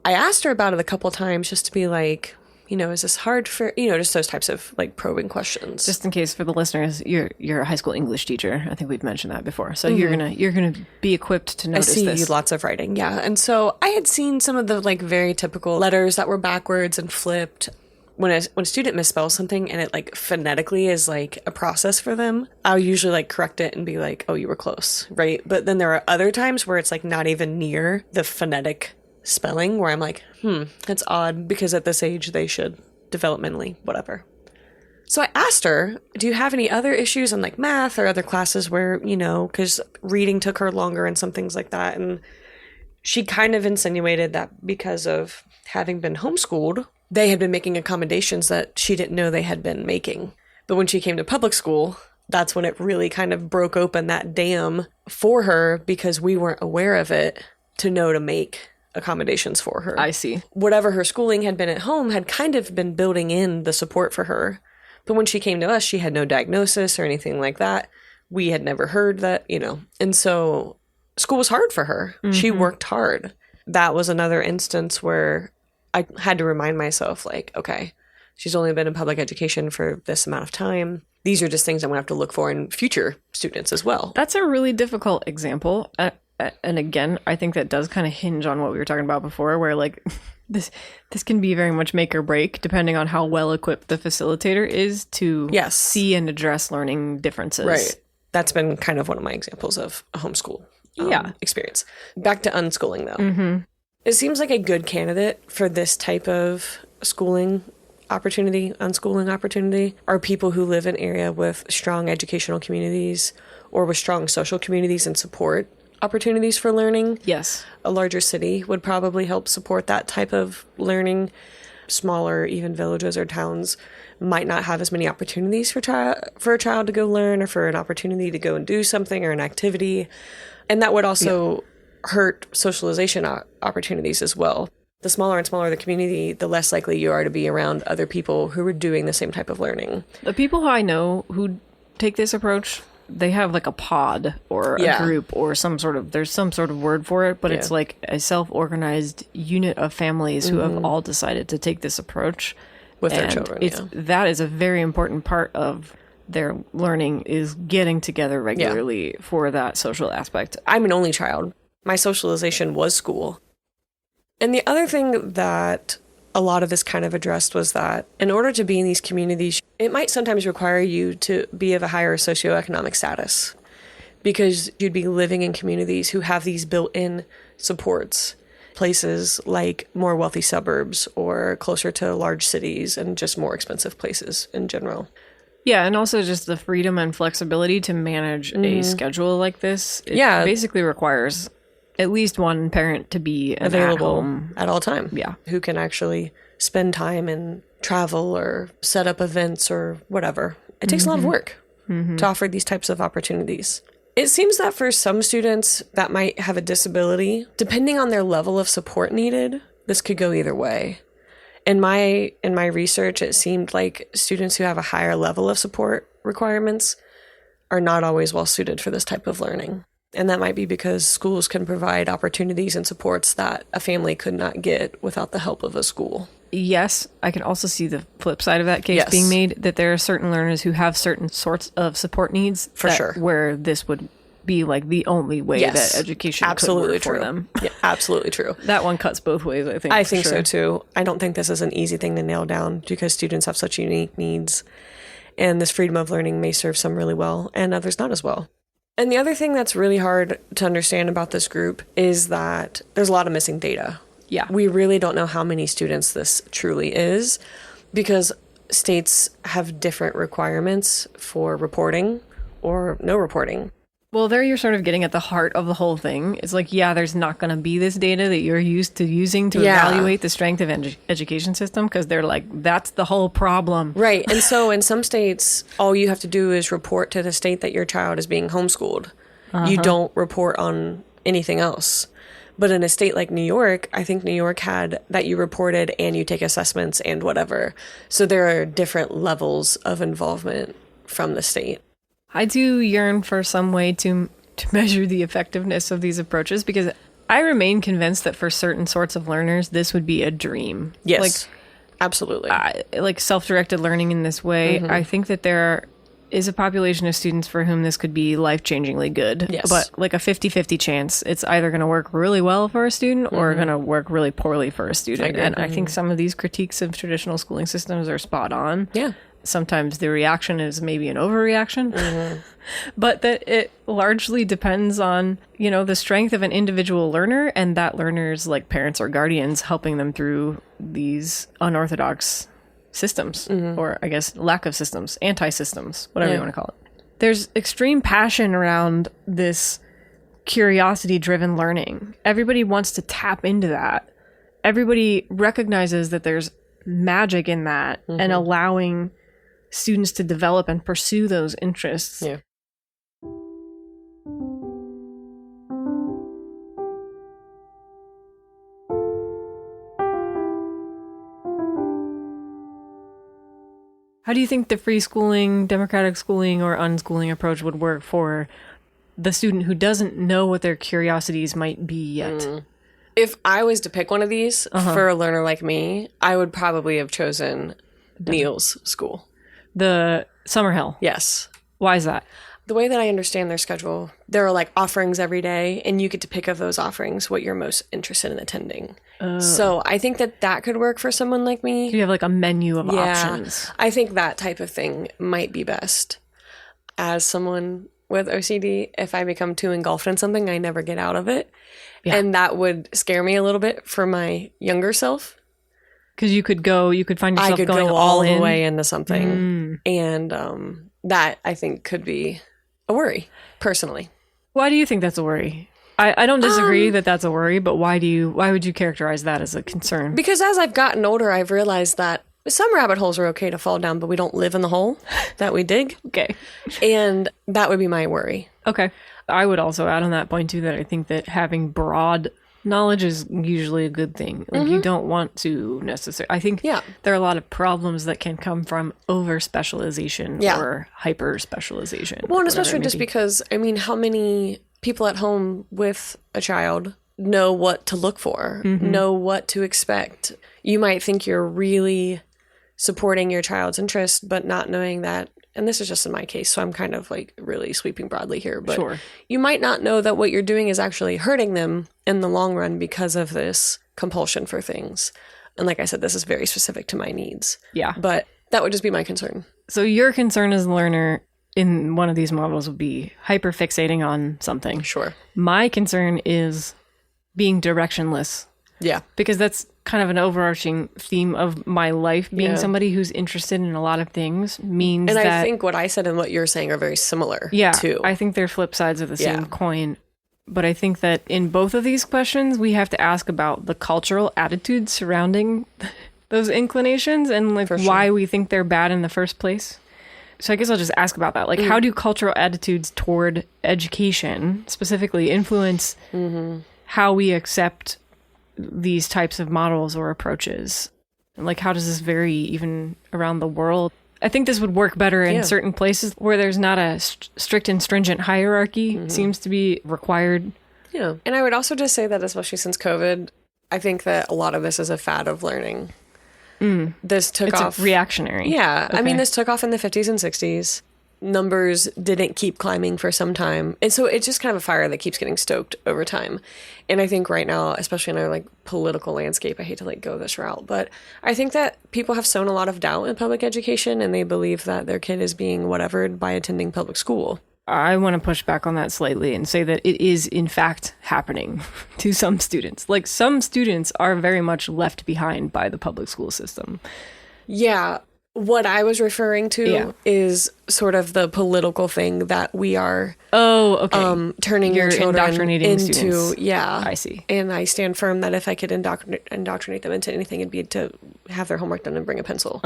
I asked her about it a couple times just to be like, is this hard for, just those types of like probing questions. Just in case for the listeners, you're a high school English teacher. I think we've mentioned that before. So you're gonna be equipped to notice this. I see lots of writing, yeah. And so I had seen some of the like very typical letters that were backwards and flipped. When a student misspells something and it like phonetically is like a process for them, I'll usually like correct it and be like, oh, you were close, right? But then there are other times where it's like not even near the phonetic spelling, where I'm like, that's odd, because at this age they should developmentally, whatever. So I asked her, do you have any other issues in like math or other classes where, because reading took her longer and some things like that. And she kind of insinuated that because of having been homeschooled, they had been making accommodations that she didn't know they had been making. But when she came to public school, that's when it really kind of broke open that dam for her, because we weren't aware of it to know to make accommodations for her. I see. Whatever her schooling had been at home had kind of been building in the support for her. But when she came to us, she had no diagnosis or anything like that. We had never heard that, And so school was hard for her. She worked hard. That was another instance where I had to remind myself, like, okay, she's only been in public education for this amount of time. These are just things I'm going to have to look for in future students as well. That's a really difficult example. And again, I think that does kind of hinge on what we were talking about before, where like this can be very much make or break depending on how well equipped the facilitator is to see and address learning differences. Right. That's been kind of one of my examples of a homeschool experience. Back to unschooling though. It seems like a good candidate for this type of schooling opportunity, unschooling opportunity, are people who live in an area with strong educational communities or with strong social communities and support opportunities for learning. Yes. A larger city would probably help support that type of learning. Smaller, even villages or towns might not have as many opportunities for a child to go learn, or for an opportunity to go and do something or an activity. And that would also hurt socialization opportunities as well. The smaller and smaller the community, the less likely you are to be around other people who are doing the same type of learning. The people who I know who take this approach, they have like a pod or a group or there's some sort of word for it, but it's like a self-organized unit of families who have all decided to take this approach with their children. That is a very important part of their learning, is getting together regularly for that social aspect. I'm an only child. My socialization was school. And the other thing that a lot of this kind of addressed was that in order to be in these communities, it might sometimes require you to be of a higher socioeconomic status, because you'd be living in communities who have these built-in supports, places like more wealthy suburbs or closer to large cities and just more expensive places in general. Yeah, and also just the freedom and flexibility to manage a schedule like this. It basically requires at least one parent to be available at all time. Yeah. Who can actually spend time and travel or set up events or whatever. It takes a lot of work to offer these types of opportunities. It seems that for some students that might have a disability, depending on their level of support needed, this could go either way. In my research, it seemed like students who have a higher level of support requirements are not always well suited for this type of learning. And that might be because schools can provide opportunities and supports that a family could not get without the help of a school. Yes, I can also see the flip side of that case being made, that there are certain learners who have certain sorts of support needs. For sure. Where this would be like the only way that education could work for them. Yeah, absolutely true. That one cuts both ways, I think. I think so too. I don't think this is an easy thing to nail down because students have such unique needs. And this freedom of learning may serve some really well and others not as well. And the other thing that's really hard to understand about this group is that there's a lot of missing data. Yeah. We really don't know how many students this truly is because states have different requirements for reporting or no reporting. Well, there you're sort of getting at the heart of the whole thing. It's like, yeah, there's not going to be this data that you're used to using to evaluate the strength of education system because they're like, that's the whole problem. Right. And so in some states, all you have to do is report to the state that your child is being homeschooled. You don't report on anything else. But in a state like New York, I think New York had that you reported and you take assessments and whatever. So there are different levels of involvement from the state. I do yearn for some way to measure the effectiveness of these approaches because I remain convinced that for certain sorts of learners, this would be a dream. Yes, like, absolutely. Like self-directed learning in this way, I think that there is a population of students for whom this could be life-changingly good. Yes. But like a 50-50 chance, it's either going to work really well for a student or going to work really poorly for a student. And I think some of these critiques of traditional schooling systems are spot on. Yeah. Sometimes the reaction is maybe an overreaction, but that it largely depends on, you know, the strength of an individual learner and that learner's like parents or guardians helping them through these unorthodox systems, or I guess lack of systems, anti-systems, whatever you want to call it. There's extreme passion around this curiosity-driven learning. Everybody wants to tap into that. Everybody recognizes that there's magic in that and allowing students to develop and pursue those interests. Yeah. How do you think the free schooling, democratic schooling, or unschooling approach would work for the student who doesn't know what their curiosities might be yet? If I was to pick one of these for a learner like me, I would probably have chosen Neill's school. The Summerhill. Yes. Why is that? The way that I understand their schedule, there are like offerings every day, and you get to pick of those offerings what you're most interested in attending. So I think that that could work for someone like me. You have like a menu of options. I think that type of thing might be best. As someone with OCD, if I become too engulfed in something, I never get out of it. Yeah. And that would scare me a little bit for my younger self. Because you could find yourself going go all the way into something. And that, I think, could be a worry, personally. Why do you think that's a worry? I don't disagree that that's a worry, but why would you characterize that as a concern? Because as I've gotten older, I've realized that some rabbit holes are okay to fall down, but we don't live in the hole that we dig. Okay. And that would be my worry. Okay. I would also add on that point, too, that I think that having broad knowledge is usually a good thing. Like you don't want to necessarily. I think there are a lot of problems that can come from over specialization or hyper specialization. Well, and especially just because, I mean, how many people at home with a child know what to look for, know what to expect? You might think you're really supporting your child's interest, but not knowing that. And this is just in my case, so I'm kind of like really sweeping broadly here, but you might not know that what you're doing is actually hurting them in the long run because of this compulsion for things. And like I said, this is very specific to my needs. Yeah. But that would just be my concern. So your concern as a learner in one of these models would be hyperfixating on something. Sure. My concern is being directionless. Yeah. Because that's kind of an overarching theme of my life. Being somebody who's interested in a lot of things means and that... And I think what I said and what you're saying are very similar, too. I think they're flip sides of the same coin. But I think that in both of these questions, we have to ask about the cultural attitudes surrounding those inclinations and like why we think they're bad in the first place. So I guess I'll just ask about that. Like, how do cultural attitudes toward education specifically influence how we accept these types of models or approaches? And like, how does this vary even around the world? I think this would work better in certain places where there's not a strict and stringent hierarchy seems to be required. Yeah. And I would also just say that, especially since COVID, I think that a lot of this is a fad of learning. This took off. It's reactionary. Yeah. Okay. I mean, this took off in the 50s and 60s. Numbers didn't keep climbing for some time. And so it's just kind of a fire that keeps getting stoked over time. And I think right now, especially in our like political landscape, I hate to like go this route, but I think that people have sown a lot of doubt in public education and they believe that their kid is being whatevered by attending public school. I want to push back on that slightly and say that it is in fact happening to some students. Like some students are very much left behind by the public school system. Yeah. What I was referring to is sort of the political thing that we are turning your children indoctrinating into. Students. Yeah. I see. And I stand firm that if I could indoctrinate them into anything, it'd be to have their homework done and bring a pencil.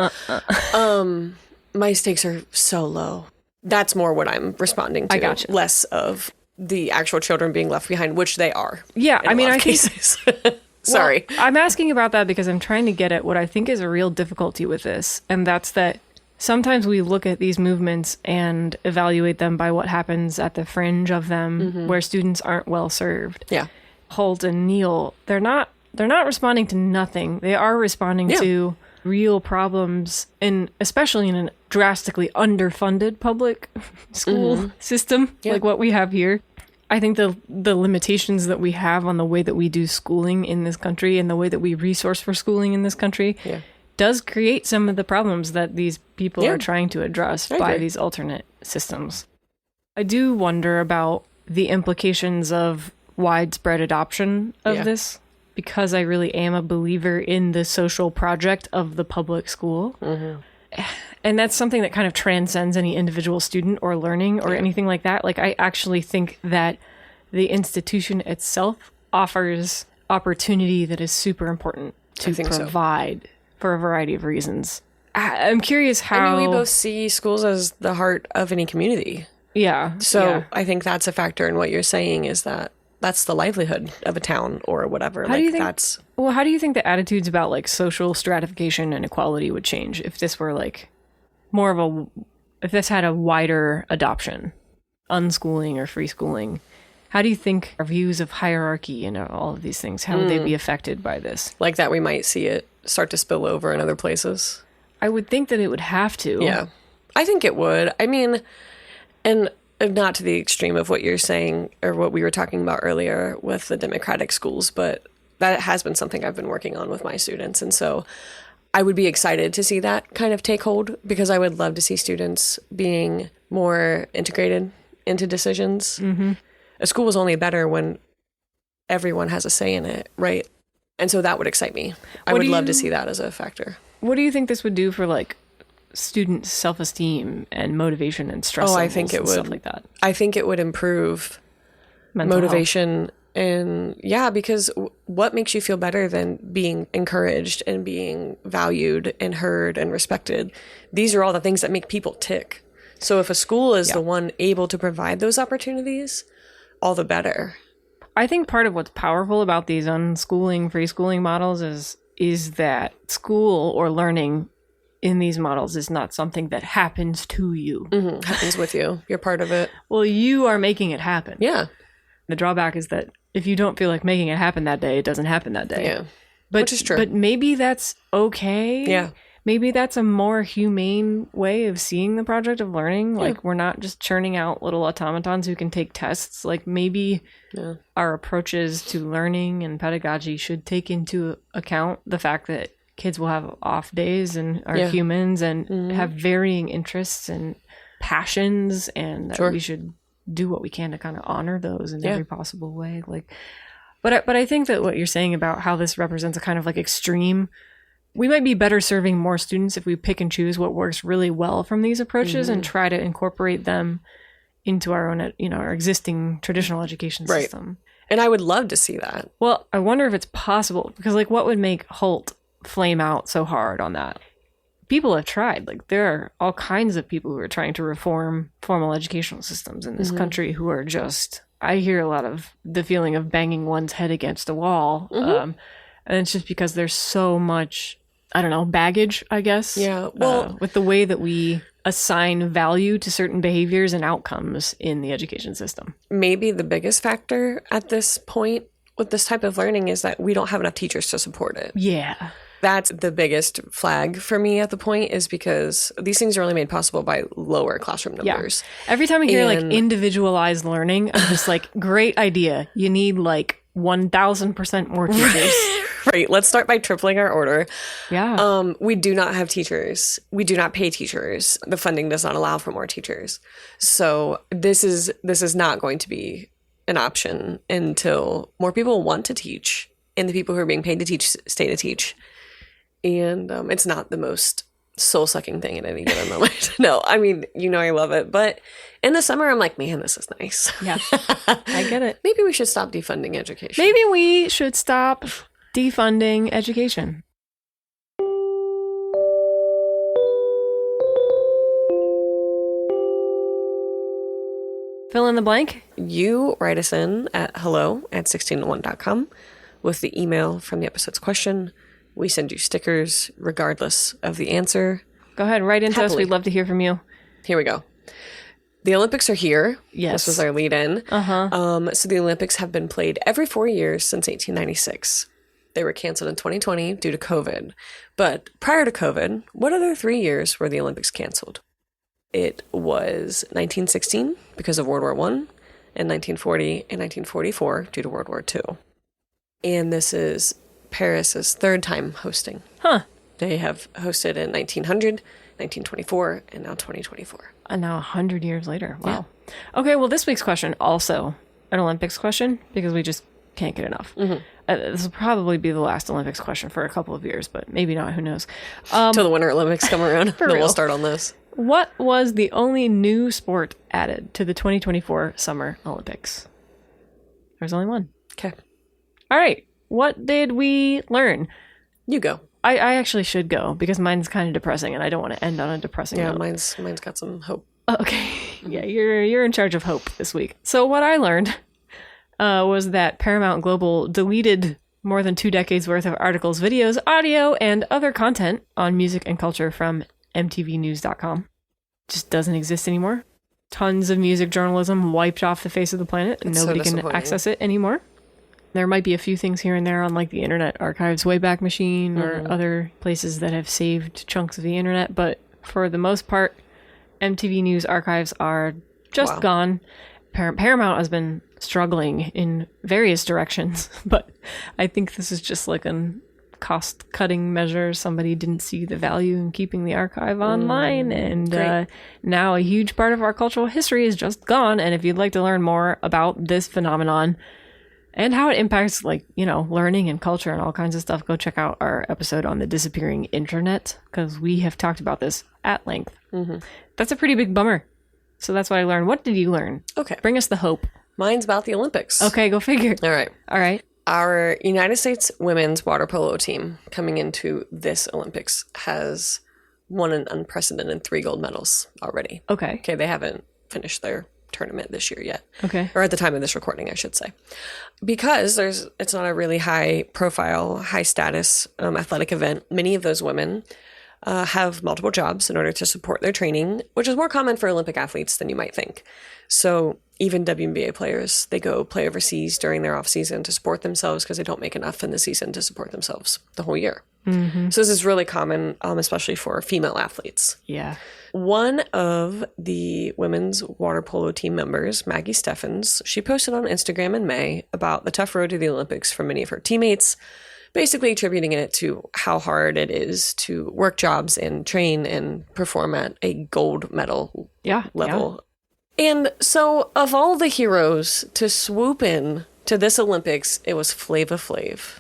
My stakes are so low. That's more what I'm responding to. I gotcha. Less of the actual children being left behind, which they are. Yeah, I mean, I think... Sorry. Well, I'm asking about that because I'm trying to get at what I think is a real difficulty with this. And that's that sometimes we look at these movements and evaluate them by what happens at the fringe of them where students aren't well served. Yeah. Holt and Neill, they're not responding to nothing. They are responding to real problems, and especially in a drastically underfunded public school system like what we have here. I think the limitations that we have on the way that we do schooling in this country and the way that we resource for schooling in this country does create some of the problems that these people are trying to address by these alternate systems. I do wonder about the implications of widespread adoption of this, because I really am a believer in the social project of the public school. And that's something that kind of transcends any individual student or learning or anything like that. Like, I actually think that the institution itself offers opportunity that is super important to provide for a variety of reasons. I'm curious how... I mean, we both see schools as the heart of any community. Yeah. So I think that's a factor in what you're saying, is that that's the livelihood of a town or whatever. How do you think the attitudes about like social stratification and equality would change if this were like more of if this had a wider adoption, unschooling or free schooling? How do you think our views of hierarchy and all of these things, how would they be affected by this? Like that we might see it start to spill over in other places? I would think that it would have to. Yeah, I think it would. I mean, and not to the extreme of what you're saying or what we were talking about earlier with the democratic schools, but that has been something I've been working on with my students. And so I would be excited to see that kind of take hold, because I would love to see students being more integrated into decisions. A school is only better when everyone has a say in it, right? And so that would excite me. I would love to see that as a factor. What do you think this would do for like student self-esteem and motivation and stress I think it would. Stuff like that? I think it would improve mental motivation health. And because what makes you feel better than being encouraged and being valued and heard and respected? These are all the things that make people tick. So if a school is the one able to provide those opportunities, all the better. I think part of what's powerful about these unschooling, free schooling models is that school or learning in these models is not something that happens to you. Happens with you. You're part of it. Well, you are making it happen. Yeah. The drawback is that if you don't feel like making it happen that day, it doesn't happen that day. Yeah. Which is true. But maybe that's okay. Yeah. Maybe that's a more humane way of seeing the project of learning. Like, we're not just churning out little automatons who can take tests. Like, maybe our approaches to learning and pedagogy should take into account the fact that kids will have off days and are humans and have varying interests and passions, and that we should do what we can to kind of honor those in every possible way. Like, but I think that what you're saying about how this represents a kind of like extreme, we might be better serving more students if we pick and choose what works really well from these approaches and try to incorporate them into our own, our existing traditional education system. And I would love to see that. Well, I wonder if it's possible, because like what would make Holt flame out so hard on that? People have tried. Like, there are all kinds of people who are trying to reform formal educational systems in this country who are just, I hear a lot of the feeling of banging one's head against a wall. And it's just because there's so much I don't know, baggage, I guess. Yeah. Well, with the way that we assign value to certain behaviors and outcomes in the education system. Maybe the biggest factor at this point with this type of learning is that we don't have enough teachers to support it. Yeah. That's the biggest flag for me at the point, is because these things are only made possible by lower classroom numbers. Yeah. Every time I hear like individualized learning, I'm just like, great idea. You need like 1,000% more teachers. Right. Let's start by tripling our order. Yeah. We do not have teachers. We do not pay teachers. The funding does not allow for more teachers. So this is not going to be an option until more people want to teach, and the people who are being paid to teach stay to teach. And it's not the most soul-sucking thing at any given moment. No, I mean, I love it. But in the summer, I'm like, man, this is nice. Yeah, I get it. Maybe we should stop defunding education. Maybe we should stop defunding education. Fill in the blank. You write us in at hello@1601.com with the email from the episode's question. We send you stickers regardless of the answer. Go ahead, write into us. We'd love to hear from you. Here we go. The Olympics are here. Yes. This was our lead-in. So the Olympics have been played every 4 years since 1896. They were canceled in 2020 due to COVID. But prior to COVID, what other 3 years were the Olympics canceled? It was 1916 because of World War I, and 1940 and 1944 due to World War II. And this is Paris's third time hosting. Huh. They have hosted in 1900, 1924, and now 2024. And now 100 years later. Wow. Yeah. Okay, well, this week's question also an Olympics question, because we just can't get enough. This will probably be the last Olympics question for a couple of years, but maybe not. Who knows? Till the Winter Olympics come around, then we'll start on this. What was the only new sport added to the 2024 Summer Olympics? There's only one. Okay. All right. What did we learn? You go. I actually should go, because mine's kind of depressing, and I don't want to end on a depressing note. Mine's got some hope. Okay. Yeah, you're in charge of hope this week. So what I learned was that Paramount Global deleted more than 2 decades worth of articles, videos, audio, and other content on music and culture from mtvnews.com. Just doesn't exist anymore. Tons of music journalism wiped off the face of the planet, and nobody can access it anymore. There might be a few things here and there on like the Internet Archive's Wayback Machine or other places that have saved chunks of the internet, but for the most part, MTV News archives are just gone. Paramount has been struggling in various directions, but I think this is just like a cost-cutting measure. Somebody didn't see the value in keeping the archive online, and now a huge part of our cultural history is just gone. And if you'd like to learn more about this phenomenon and how it impacts, like, learning and culture and all kinds of stuff, go check out our episode on the disappearing internet, because we have talked about this at length. That's a pretty big bummer. So that's what I learned. What did you learn? Okay. Bring us the hope. Mine's about the Olympics. Okay, go figure. All right. Our United States women's water polo team coming into this Olympics has won an unprecedented 3 gold medals already. Okay. They haven't finished their tournament this year yet. Okay. Or at the time of this recording, I should say. Because it's not a really high profile, high status athletic event. Many of those women have multiple jobs in order to support their training, which is more common for Olympic athletes than you might think. So even WNBA players, they go play overseas during their off season to support themselves because they don't make enough in the season to support themselves the whole year. So this is really common, especially for female athletes. Yeah. One of the women's water polo team members, Maggie Steffens, she posted on Instagram in May about the tough road to the Olympics for many of her teammates, basically attributing it to how hard it is to work jobs and train and perform at a gold medal level. And so of all the heroes to swoop in to this Olympics, it was Flava Flav.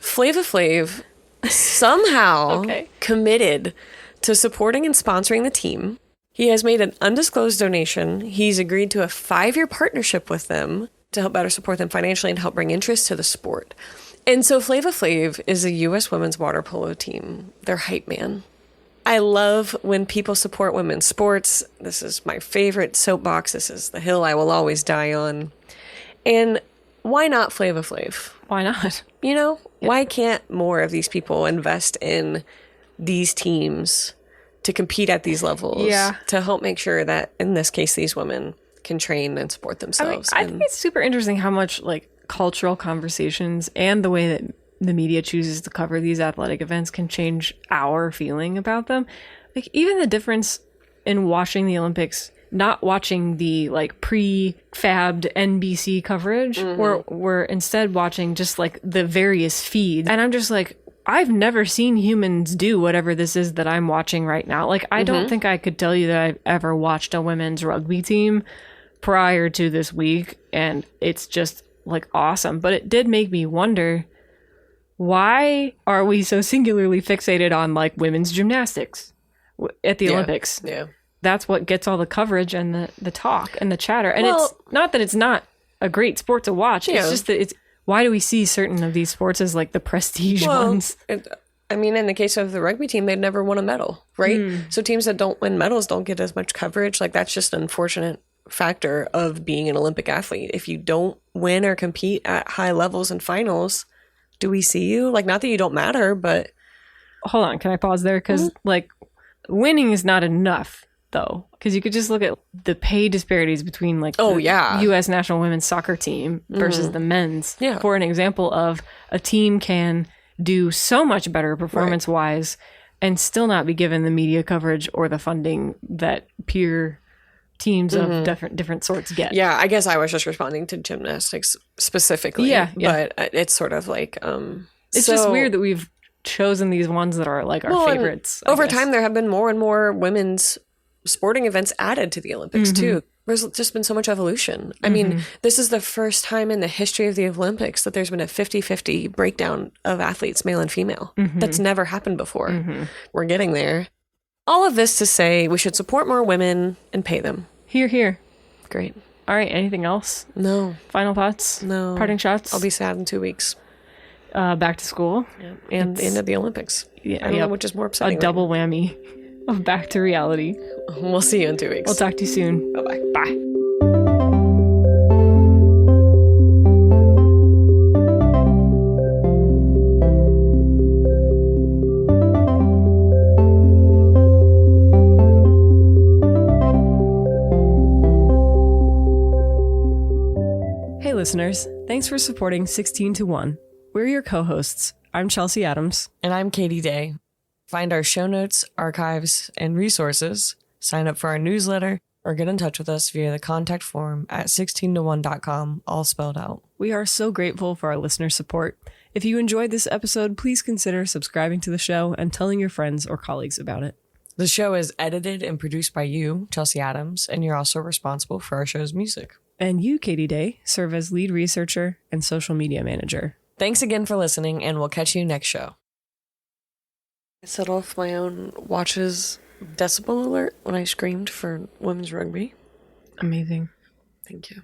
Flava Flav somehow committed to supporting and sponsoring the team. He has made an undisclosed donation. He's agreed to a 5-year partnership with them to help better support them financially and help bring interest to the sport. And so Flava Flav is a U.S. women's water polo team. They're hype man. I love when people support women's sports. This is my favorite soapbox. This is the hill I will always die on. And why not Flava Flav? Why not? Why can't more of these people invest in these teams to compete at these levels? Yeah. To help make sure that, in this case, these women can train and support themselves. I think it's super interesting how much like cultural conversations and the way that the media chooses to cover these athletic events can change our feeling about them. Like even the difference in watching the Olympics, not watching the like pre-fabbed NBC coverage, or we're instead watching just like the various feeds. And I'm just like, I've never seen humans do whatever this is that I'm watching right now. Like, I don't think I could tell you that I've ever watched a women's rugby team prior to this week, and it's just like awesome. But it did make me wonder, why are we so singularly fixated on like women's gymnastics at the Olympics? Yeah. That's what gets all the coverage and the talk and the chatter. And it's not that it's not a great sport to watch. It's just that why do we see certain of these sports as like the prestige ones? I mean, in the case of the rugby team, they've never won a medal, right? So teams that don't win medals don't get as much coverage. Like, that's just an unfortunate factor of being an Olympic athlete. If you don't win or compete at high levels and finals, do we see you? Like, not that you don't matter, but... Hold on, can I pause there? Because, like, winning is not enough, though. Because you could just look at the pay disparities between, like, the U.S. national women's soccer team versus the men's. Yeah. For an example of a team can do so much better performance-wise and still not be given the media coverage or the funding that peer teams of different sorts get. Yeah, I guess I was just responding to gymnastics specifically. Yeah. But it's sort of like... it's just weird that we've chosen these ones that are like our favorites. Over time, there have been more and more women's sporting events added to the Olympics, too. There's just been so much evolution. I mean, this is the first time in the history of the Olympics that there's been a 50-50 breakdown of athletes, male and female. That's never happened before. We're getting there. All of this to say we should support more women and pay them. Hear, hear. Great. All right, anything else? No. Final thoughts? No. Parting shots? I'll be sad in 2 weeks. Back to school. Yeah. And the end of the Olympics. Yeah, I don't know which is more upsetting. A double whammy of back to reality. We'll see you in 2 weeks. We'll talk to you soon. Bye-bye. Bye. Listeners, thanks for supporting 16 to 1. We're your co-hosts. I'm Chelsea Adams. And I'm Katie Day. Find our show notes, archives, and resources, sign up for our newsletter, or get in touch with us via the contact form at 16to1.com, all spelled out. We are so grateful for our listener support. If you enjoyed this episode, please consider subscribing to the show and telling your friends or colleagues about it. The show is edited and produced by you, Chelsea Adams, and you're also responsible for our show's music. And you, Katie Day, serve as lead researcher and social media manager. Thanks again for listening, and we'll catch you next show. I set off my own watch's decibel alert when I screamed for women's rugby. Amazing. Thank you.